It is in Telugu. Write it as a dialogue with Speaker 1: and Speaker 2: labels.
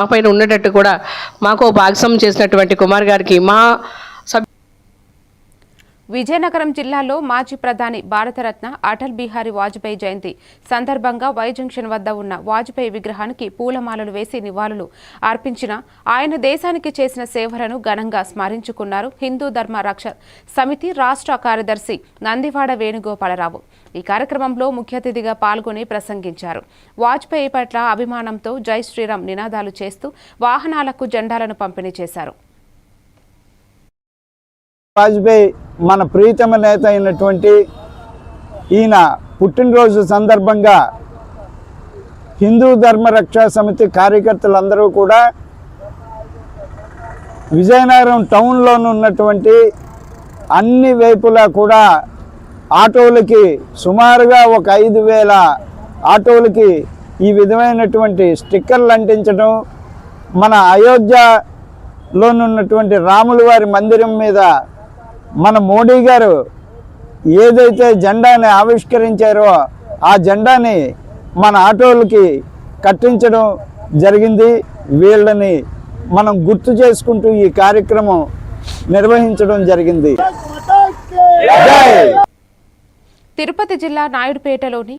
Speaker 1: మా పైన ఉండేటట్టు కూడా మాకు భాగస్వామ్యం చేసినటువంటి కుమార్ గారికి మా
Speaker 2: విజయనగరం జిల్లాలో మాజీ ప్రధాని భారతరత్న అటల్ బిహారీ వాజ్పేయి జయంతి సందర్భంగా వై జంక్షన్ వద్ద ఉన్న వాజ్పేయి విగ్రహానికి పూలమాలలు వేసి నివాళులు అర్పించిన ఆయన దేశానికి చేసిన సేవలను ఘనంగా స్మరించుకున్నారు హిందూ ధర్మ రక్ష సమితి రాష్ట్ర కార్యదర్శి నందివాడ వేణుగోపాలరావు. ఈ కార్యక్రమంలో ముఖ్య అతిథిగా పాల్గొని ప్రసంగించారు. వాజ్పేయి పట్ల అభిమానంతో జై శ్రీరామ్ నినాదాలు చేస్తూ వాహనాలకు జెండాలను పంపిణీ చేశారు.
Speaker 3: వాజ్పేయి మన ప్రియతమ నేత అయినటువంటి ఈయన పుట్టినరోజు సందర్భంగా హిందూ ధర్మ రక్షా సమితి కార్యకర్తలందరూ కూడా విజయనగరం టౌన్లోనే ఉన్నటువంటి అన్ని వైపులా కూడా ఆటోలకి సుమారుగా ఒక 5,000 ఆటోలకి ఈ విధమైనటువంటి స్టిక్కర్లు అంటించడం, మన అయోధ్యలోనున్నటువంటి రాముల వారి మందిరం మీద మన మోడీ గారు ఏదైతే జెండాని ఆవిష్కరించారో ఆ జెండాని మన ఆటోలకి కట్టించడం జరిగింది. వీళ్ళని మనం గుర్తు చేసుకుంటూ ఈ కార్యక్రమం నిర్వహించడం జరిగింది.
Speaker 2: తిరుపతి జిల్లా నాయుడుపేటలోని